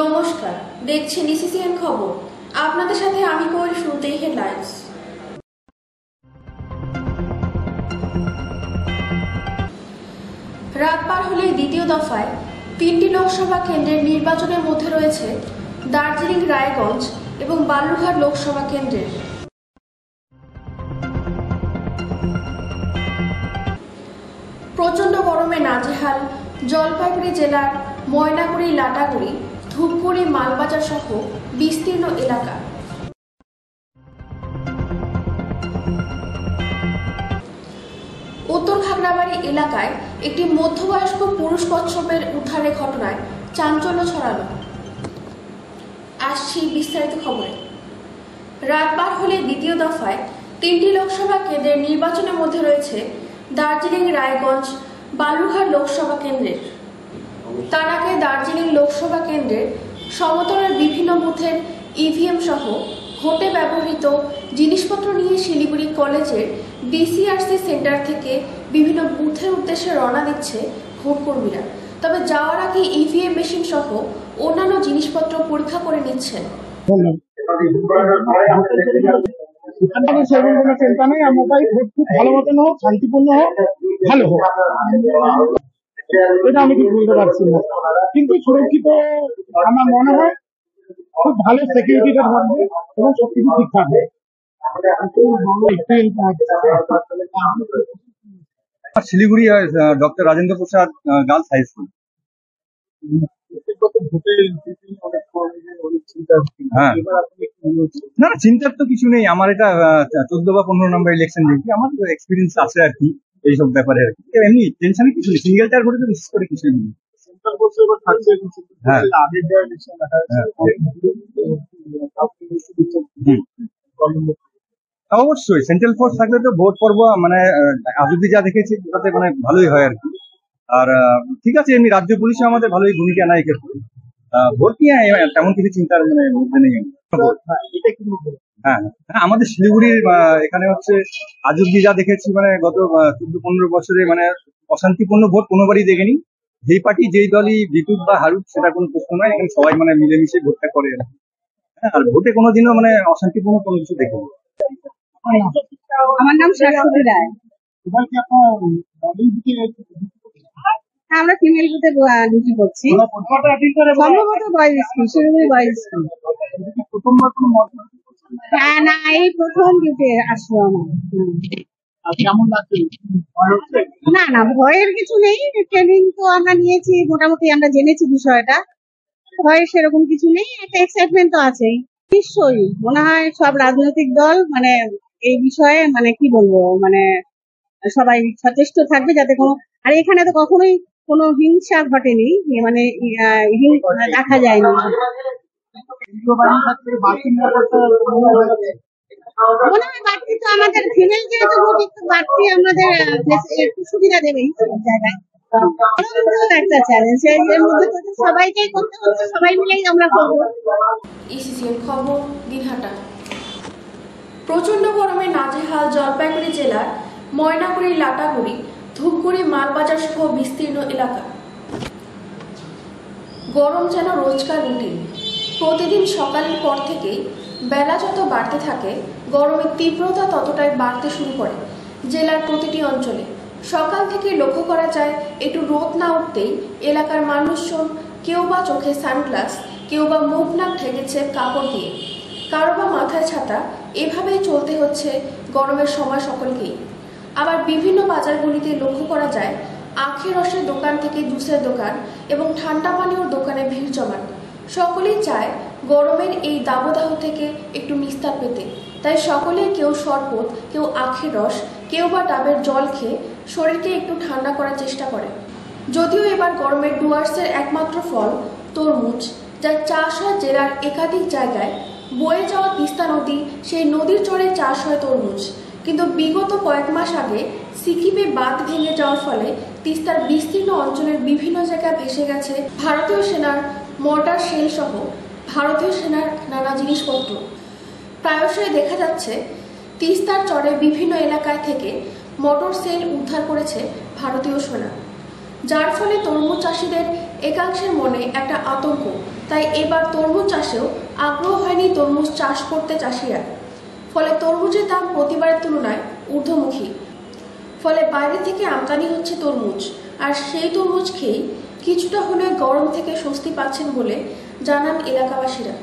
নমস্কার, দেখছেন ইসিসিএন খবর। আপনাদের সাথে আমি কোয়েল। শুরুতেই হেডলাইন্স। রাত পার হলে দ্বিতীয় দফায় 3টি লোকসভা কেন্দ্রের নির্বাচনের মধ্যে রয়েছে দার্জিলিং, রায়গঞ্জ এবং বালুরঘাট লোকসভা কেন্দ্রের। প্রচণ্ড গরমে নাজেহাল জলপাইগুড়ি জেলার ময়নাগুড়ি, লাটাগুড়ি, ধূপগুড়ি, মালবাজার সহ বিস্তীর্ণ এলাকা। উত্তর খাগড়াবাড়ি এলাকায় একটি মধ্যবয়স্ক পুরুষ কচ্ছপের উদ্ধারের ঘটনায় চাঞ্চল্য ছড়ালো। আসছি বিস্তারিত খবরে। রাত পার হলে দ্বিতীয় দফায় 3টি লোকসভা কেন্দ্রের নির্বাচনের মধ্যে রয়েছে দার্জিলিং, রায়গঞ্জ, বালুরঘাট লোকসভা কেন্দ্রের। তার আগে দার্জিলিং লোকসভা কেন্দ্রের সমতলের বিভিন্ন বুথের ইভিএম সহ ভোটে ব্যবহৃত জিনিসপত্র নিয়ে শিলিগুড়ি কলেজের ডিসিআরসি সেন্টার থেকে বিভিন্ন বুথের উদ্দেশ্যে রওনা দিচ্ছে ভোটকর্মীরা। তবে যাওয়ার আগে ইভিএম মেশিন সহ অন্যান্য জিনিসপত্র পরীক্ষা করে নিচ্ছেন। সেরকম কোনো চিন্তা নেই, আমরা চাই ভোট খুব ভালো মতন হোক, শান্তিপূর্ণ হোক, ভালো হোক। এটা আমি ঠিক বলতে পারছি না, কিন্তু সুরক্ষিত আমার মনে হয় খুব ভালো সিকিউরিটিটা থাকবে এবং সবকিছু ঠিক থাকবে। Siliguri doctor Rajendra Prasad girls high school. হ্যাঁ, না চিন্তার তো কিছু নেই। আমার এটা 14 বা 15 নম্বর ইলেকশন দেখি, আমার তো এক্সপিরিয়েন্স আছে আর কি এইসব ব্যাপারে। আর কি এমনি টেনশনে কিছু নেই। সিঙ্গেল টায়ার ভোটে তো বিশেষ করে কিছু নেই। হ্যাঁ, অবশ্যই সেন্ট্রাল ফোর্স থাকলে তো ভোট পর্ব মানে আজ অব্দি যা দেখেছি তাতে মানে ভালোই হয় আর কি। আর ঠিক আছে, এমনি রাজ্য পুলিশে আমাদের ভালোই ভূমিকা নেয় ক্ষেত্রে। ভোট নিয়ে তেমন কিছু চিন্তার মানে মধ্যে নেই। হ্যাঁ, আমাদের শিলিগুড়ির এখানে হচ্ছে আজ অব্দি যা দেখেছি মানে গত 14-15 বছরে মানে অশান্তিপূর্ণ ভোট কোনোবারই দেখেনি। যেই পার্টি যেই দলই জিতুক বা হারুক সেটা কোনো প্রশ্ন নয়, এখানে সবাই মানে মিলেমিশে ভোটটা করে। আর ভোটে কোনোদিনও মানে অশান্তিপূর্ণ কোনো কিছু দেখিনি। আমার নাম শাশ্বতী রায়। আমরা ফিমেল বুথে ডিউটি করছি, সম্ভবত boys school, Siliguri boys school. হ্যাঁ, না এই প্রথম ডিউটি আসলো আমার। না না, ভয়ের কিছু নেই। ট্রেনিং তো আমরা নিয়েছি, মোটামুটি আমরা জেনেছি বিষয়টা। ভয়ের সেরকম কিছু নেই, একটা এক্সাইটমেন্ট তো আছেই। নিশ্চয়ই মনে হয় সব রাজনৈতিক দল মানে এই বিষয়ে মানে কি বলবো মানে সবাই সচেষ্ট থাকবে যাতে কোনো, আর এখানে তো কখনোই কোনো হিংসা ঘটেনি, মানে দেখা যায়নি। মনে হয় বাড়তি তো আমাদের ফিমেল যেহেতু একটু বাড়তি আমাদের একটু সুবিধা দেবে এই সব জায়গায়। একটা চ্যালেঞ্জ এর মধ্যে তো সবাইকেই করতে হচ্ছে, সবাই মিলেই আমরা করবো। ইসিসিএন খবর, দিনহাটা। প্রচণ্ড গরমে নাজেহাল জলপাইগুড়ি জেলার ময়নাগুড়ি, লাটাগুড়ি, ধূপগুড়ি, মালবাজার সহ বিস্তীর্ণ এলাকা। গরম যেন রোজকার রুটিন। প্রতিদিন সকালের পর থেকেই বেলা যত বাড়তে থাকে গরমের তীব্রতা ততটাই বাড়তে শুরু করে জেলার প্রতিটি অঞ্চলে। সকাল থেকে লক্ষ্য করা যায় একটু রোদ না উঠতেই এলাকার মানুষজন কেউ বা চোখে সানগ্লাস, কেউ বা মুখ নাক ঢেকেছে কাপড় দিয়ে, কারো বা মাথায় ছাতা। এভাবেই চলতে হচ্ছে গরমের সময় সকলকেই। আবার বিভিন্ন বাজারগুলিতে লক্ষ্য করা যায় আখের রসের দোকান থেকে জুসের দোকান এবং ঠান্ডা পানীয়র দোকানে ভিড় জমান। সকলেই চায় গরমের এই দাবদাহ থেকে একটু নিস্তার পেতে, তাই সকলে কেউ শরবত, কেউ আখের রস, কেউ বা ডাবের জল খেয়ে শরীরকে একটু ঠান্ডা করার চেষ্টা করে। যদিও এবার গরমের ডুয়ার্সের একমাত্র ফল তরমুজ, যার চাষ হয় জেলার একাধিক জায়গায়। বয়ে যাওয়া তিস্তা নদী, সেই নদীর চরে চাষ হয় তরমুজ। কিন্তু বিগত কয়েক মাস আগে সিকিমে বাঁধ ভেঙে যাওয়ার ফলে তিস্তার বিস্তীর্ণ অঞ্চলের বিভিন্ন জায়গায় ভেসে গেছে ভারতীয় সেনার মর্টার শেল সহ ভারতীয় সেনার নানা জিনিসপত্র। প্রায়শই দেখা যাচ্ছে তিস্তার চরে বিভিন্ন এলাকায় থেকে মোটর সেল উদ্ধার করেছে ভারতীয় সেনা, যার ফলে তরমুজ চাষিদের একাংশের মনে একটা আতঙ্ক তাই এবার তরমুজ চাষেও আগ্রহ হয়নি তরমুজ চাষ করতে চাষিরা। ফলে তরমুজের দাম প্রতিবারের তুলনায় ঊর্ধ্বমুখী। ফলে বাইরে থেকে আমদানি হচ্ছে তরমুজ, আর সেই তরমুজ খেয়েই কিছুটা হলেও গরম থেকে স্বস্তি পাচ্ছেন বলে জানান এলাকাবাসীরা।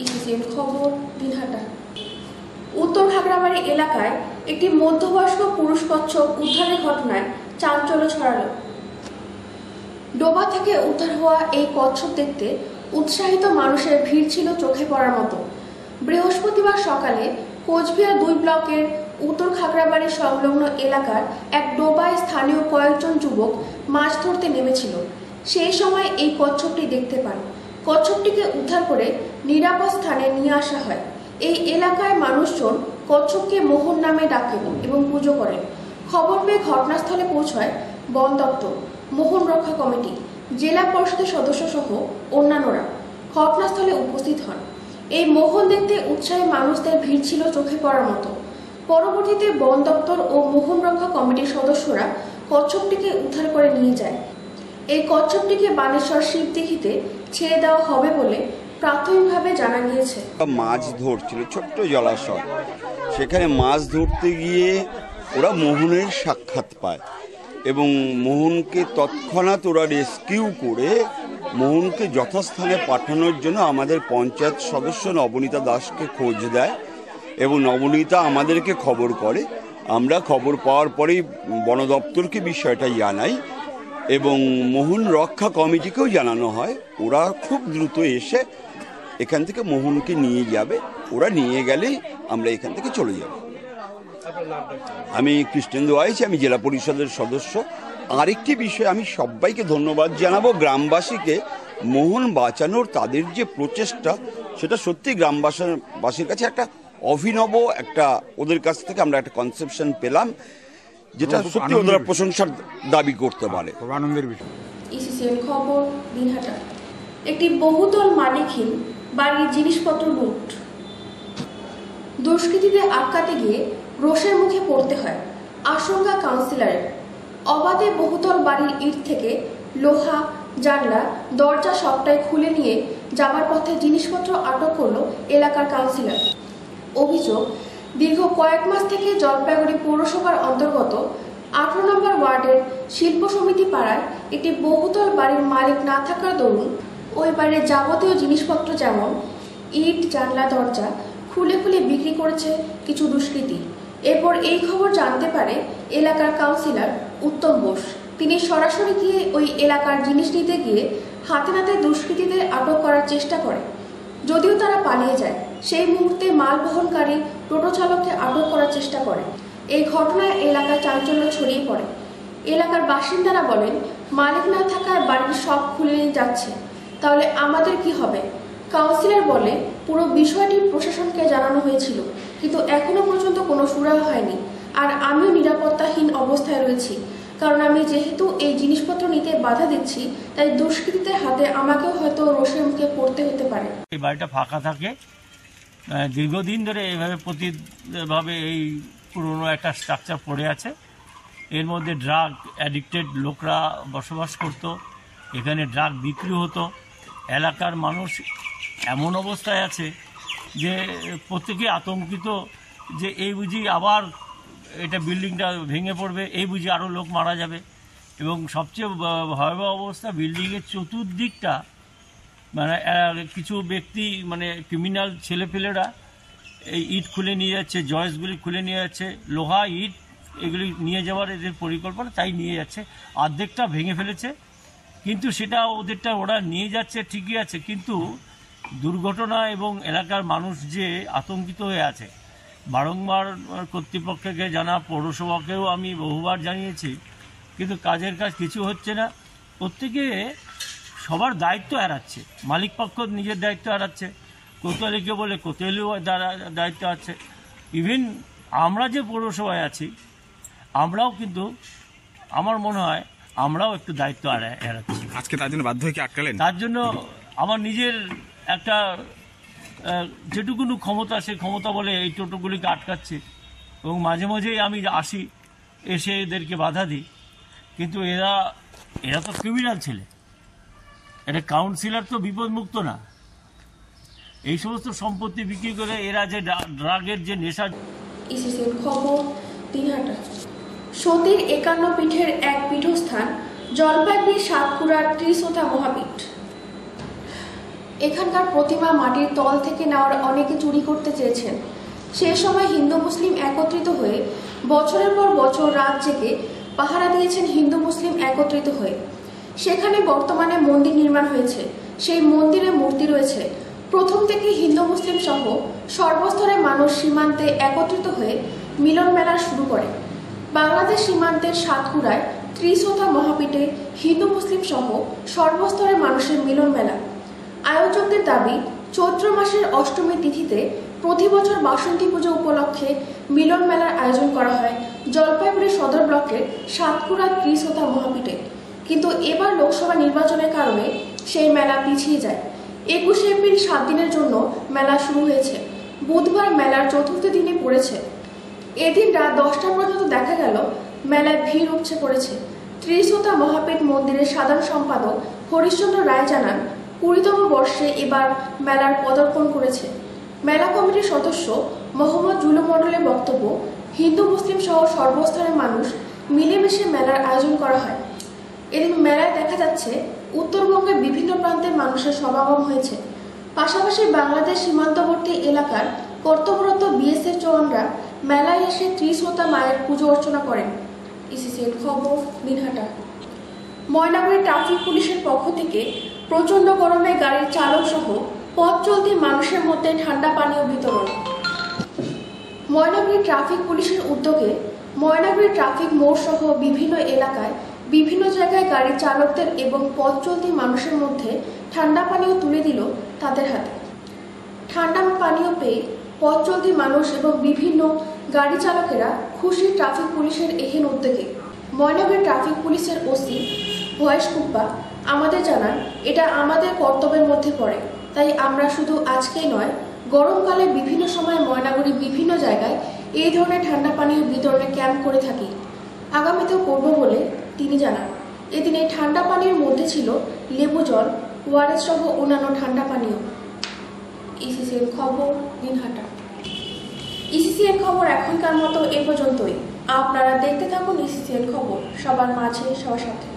ইসিসিএন খবর, দিনহাটা। উত্তর খাগড়াবাড়ি এলাকায় একটি মধ্যবয়স্ক পুরুষ কচ্ছপ উদ্ধারের ঘটনায় চাঞ্চল্য ছড়ালো। ডোবা থেকে উদ্ধার হওয়া এই কচ্ছপ দেখতে উৎসাহিত মানুষের ভিড় ছিল চোখে পড়ার মতো। বৃহস্পতিবার সকালে কোচবিহার 2 ব্লকের উত্তর খাগড়াবাড়ি সংলগ্ন এলাকার এক ডোবায় স্থানীয় কয়েকজন যুবক মাছ ধরতে নেমেছিল। সেই সময় এই কচ্ছপটি দেখতে পান। কচ্ছপটিকে উদ্ধার করে নিরাপদ স্থানে নিয়ে আসা হয়। এই এলাকায় মানুষজন কচ্ছপকে মোহন নামে ডাকেন এবং পুজো করেন। খবর পেয়ে ঘটনাস্থলে পৌঁছায় বন দপ্তর, মোহন রক্ষা কমিটি, জেলা পরিষদের সদস্য সহ অন্যান্যরা ঘটনাস্থলে উপস্থিত হন। এই মোহন দেখতে উৎসাহী মানুষদের ভিড় ছিল চোখে পড়ার মতো। পরবর্তীতে বন দপ্তর ও মোহন রক্ষা কমিটির সদস্যরা কচ্ছপটিকে উদ্ধার করে নিয়ে যায়। এই কচ্ছপটিকে বানেশ্বর শিবদিঘিতে ছেড়ে দেওয়া হবে বলে প্রাথমিকভাবে জানা গিয়েছে। মাছ ধরছিল ছোট্ট জলাশয়, সেখানে মাছ ধরতে গিয়ে ওরা মোহনের সাক্ষাৎ পায় এবং মোহনকে তৎক্ষণাৎ ওরা রেস্কিউ করে মোহনকে যথাস্থানে পাঠানোর জন্য আমাদের পঞ্চায়েত সদস্য নবনীতা দাসকে খোঁজ দেয় এবং নবনীতা আমাদেরকে খবর করে। আমরা খবর পাওয়ার পরেই বন দপ্তরকে বিষয়টা জানাই এবং মোহন রক্ষা কমিটিকেও জানানো হয়। ওরা খুব দ্রুত এসে এখান থেকে মোহনকে নিয়ে যাবে। ওরা নিয়ে গেলেই আমরা এখান থেকে চলে যাব। আমি কৃষ্ণেন্দু আইছি, আমি জেলা পরিষদের সদস্য। আরেকটি বিষয় আমি সবাইকে ধন্যবাদ জানাবো, গ্রামবাসীকে মোহন বাঁচানোর তাদের যে প্রচেষ্টা, সেটা সত্যি গ্রামবাসীর কাছে একটা অভিনব একটা, ওদের কাছ থেকে আমরা একটা কনসেপশন পেলাম যেটা সত্যি ওদের প্রশংসার দাবি করতে পারে। আনন্দের বিষয়। ইসিসিএন খবর, দিনহাটা। একটি বহুতল মালিকহীন বাড়ির জিনিসপত্র লুট। দুষ্কৃতীদের আটকাতে গিয়ে রোষের মুখে পড়তে হয় আশঙ্কা কাউন্সিলরের। অবাধে বহুতল বাড়ির ইট থেকে লোহা, জানলা, দরজা সবটাই খুলে নিয়ে যাবার পথে জিনিসপত্র আটক করল এলাকার কাউন্সিলর। অভিযোগ, দীর্ঘ কয়েক মাস থেকে জলপাইগুড়ি পৌরসভার অন্তর্গত 18 নম্বর ওয়ার্ডের শিল্প সমিতি পাড়ায় একটি বহুতল বাড়ির মালিক না থাকার দরুন ওই বাড়ির যাবতীয় জিনিসপত্র যেমন ইট, জানলা, দরজা খুলে খুলে বিক্রি করেছে কিছু দুষ্কৃতী। এরপর এই খবর জানতে পারে এলাকার কাউন্সিলর উত্তম বোস। তিনি সরাসরি গিয়ে ওই এলাকার জিনিস নিতে গিয়ে হাতে নাতে দুষ্কৃতীদের আটক করার চেষ্টা করে। যদিও তারা পালিয়ে যায়, সেই মুহূর্তে মাল বহনকারী টোটো চালককে আটক করার চেষ্টা করে। এই ঘটনায় এলাকায় চাঞ্চল্য ছড়িয়ে পড়ে। এলাকার বাসিন্দারা বলেন, মালিক না থাকায় বাড়ির সব খুলে নিয়ে যাচ্ছে, তাহলে আমাদের কি হবে? কাউন্সিলর বলে, পুরো বিষয়টি প্রশাসনকে জানানো হয়েছিল, কিন্তু এখনো পর্যন্ত কোনো সুরাহা হয়নি। আর আমিও নিরাপত্তাহীন অবস্থায় রয়েছি, কারণ আমি যেহেতু এই জিনিসপত্র নিতে বাধা দিচ্ছি, তাই দুষ্কৃতীদের হাতে আমাকেও হয়তো রোষের মুখে পড়তে হতে পারে। এই বাড়িটা ফাঁকা থাকে, দীর্ঘদিন ধরে এইভাবে প্রতিভাবে এই পুরনো একটা স্ট্রাকচার পড়ে আছে। এর মধ্যে ড্রাগ অ্যাডিক্টেড লোকরা বসবাস করত, এখানে ড্রাগ বিক্রি হতো। এলাকার মানুষ এমন অবস্থায় আছে যে প্রত্যেকে আতঙ্কিত যে এই বুঝি আবার এটা বিল্ডিংটা ভেঙে পড়বে, এই বুঝি আরও লোক মারা যাবে। এবং সবচেয়ে ভয়াবহ অবস্থা, বিল্ডিংয়ের চতুর্দিকটা মানে কিছু ব্যক্তি মানে ক্রিমিনাল ছেলেপেলেরা এই ইট খুলে নিয়ে যাচ্ছে, জয়েসগুলি খুলে নিয়ে যাচ্ছে, লোহা, ইট এগুলি নিয়ে যাওয়ার এদের পরিকল্পনা, তাই নিয়ে যাচ্ছে। অর্ধেকটা ভেঙে ফেলেছে, কিন্তু সেটা ওরা নিয়ে যাচ্ছে ঠিকই আছে, কিন্তু দুর্ঘটনা এবং এলাকার মানুষ যে আতঙ্কিত হয়ে আছে। বারংবার কর্তৃপক্ষকে জানা, পৌরসভাকেও আমি বহুবার জানিয়েছি, কিন্তু কাজের কাজ কিছু হচ্ছে না। প্রত্যেকে সবার দায়িত্ব এড়াচ্ছে, মালিক পক্ষ নিজের দায়িত্ব এড়াচ্ছে, কোতোয়ালিকে বলে কোতোয়ালিও দায়িত্ব আছে। ইভেন আমরা যে পৌরসভায় আছি আমরাও কিন্তু, আমার মনে হয় আমরাও একটু দায়িত্ব এড়াচ্ছি। আজকে তার জন্য বাধ্য হয়ে কি আটকালেন? তার জন্য আমার নিজের একটা যেটুকুনো ক্ষমতা, সেই ক্ষমতা বলে এই টোটোগুলিকে আটকাচ্ছি এবং মাঝে মাঝেই আমি আসি, এসে এদেরকে বাধা দিই। কিন্তু এরা তো ক্রিমিনাল ছেলে, একটা কাউন্সিলর তো বিপদমুক্ত না। এই সমস্ত সম্পত্তি বিক্রি করে এরা যে ড্রাগের যে নেশা। ইসিসিএন খবর দিনহাটা। সতীর 51 পীঠের এক পীঠস্থান জলপাইগুড়ি সাতপুরার ত্রিশোতা মহাপীঠ। এখানকার প্রতিমা মাটির তল থেকে নেওয়ার অনেকে চুরি করতে চেয়েছেন। সে সময় হিন্দু মুসলিম একত্রিত হয়ে বছরের পর বছর রাত জেগে পাহারা দিয়েছেন হিন্দু মুসলিম একত্রিত হয়ে। সেখানে বর্তমানে মন্দির নির্মাণ হয়েছে। সেই মন্দিরে মূর্তি রয়েছে। প্রথম থেকে হিন্দু মুসলিম সহ সর্বস্তরের মানুষ সীমান্তে একত্রিত হয়ে মিলন মেলা শুরু করে। বাংলাদেশ সীমান্তের সাতপুরায় ত্রিশোতা মহাপীঠে হিন্দু মুসলিম সহ সর্বস্তরের মানুষের মিলন মেলা। আয়োজকদের দাবি, চৈত্র মাসের অষ্টমী তিথিতে প্রতি বছর বাসন্তী পুজো উপলক্ষে মিলন মেলার আয়োজন করা হয় জলপাইগুড়ি সদর ব্লকের সাতপুরা ত্রিশোতা মহাপীঠে। কিন্তু এবার লোকসভা নির্বাচনের কারণে সেই মেলা পিছিয়ে যায়। 21 এপ্রিল 7 দিনের জন্য মেলা শুরু হয়েছে। বুধবার মেলার চতুর্থ দিনে পড়েছে। এদিন রাত 10টা পর্যন্ত দেখা গেল মেলায় ভিড় উপচে পড়েছে। ত্রিশোতা মহাপীঠ মন্দিরের সাধারণ সম্পাদক হরিশ্চন্দ্র রায় জানান, 20তম বর্ষে এবার মেলার পদার্পণ করেছে। মেলা কমিটির সদস্য মোহাম্মদ জুলু মণ্ডলের বক্তব্য, হিন্দু মুসলিম সহ সর্বস্তরের মানুষ মিলেমিশে মেলার আয়োজন করা হয়। এদিন মেলায় দেখা যাচ্ছে উত্তরবঙ্গের বিভিন্ন প্রান্তের মানুষের সমাগম হয়েছে। পাশাপাশি বাংলাদেশ সীমান্তবর্তী এলাকার কর্তব্যরত বিএসএফ জওয়ানরা মেলায় এসে ত্রিশোতা মায়ের পুজো অর্চনা করেন। ইসিসিএন খবর দিনহাটা। ময়নাগুড়ি ট্রাফিক পুলিশের পক্ষ থেকে প্রচণ্ড গরমে গাড়ির চালক সহ পথ চলতি মানুষের মধ্যে ঠান্ডা পানীয় বিতরণ। ময়নাগুড়ি ট্রাফিক পুলিশের উদ্যোগে ময়নাগুড়ি ট্রাফিক মোড় সহ বিভিন্ন এলাকায় বিভিন্ন জায়গায় গাড়ি চালকদের এবং পথ চলতি মানুষের মধ্যে ঠান্ডা পানীয় তুলে দিল তাদের হাতে। ঠান্ডা পানীয় পেয়ে পথ চলতি মানুষ এবং বিভিন্ন গাড়ি চালকেরা খুশি ট্রাফিক পুলিশের এহেন উদ্যোগে। ময়নাগুড়ি ট্রাফিক পুলিশের ওসি ভয়েস কুপ্পা আমাদের জানান, এটা আমাদের কর্তব্যের মধ্যে পড়ে। তাই আমরা শুধু আজকেই নয়, গরমকালে বিভিন্ন সময় ময়নাগুড়ি বিভিন্ন জায়গায় এই ধরনের ঠান্ডা পানীয় বিতরণের ক্যাম্প করে থাকি। আগামীতেও করব বলে তিনি জানান। এদিন এই ঠান্ডা পানীয়ের মধ্যে ছিল লেবু জল, ওআরএস সহ অন্যান্য ঠান্ডা পানীয়। ইসিসিএন খবর দিনহাটা। ইসিসিএন খবর এখনকার মতো এ পর্যন্তই। আপনারা দেখতে থাকুন ইসিসিএন খবর, সবার মাঝে সবার সাথে।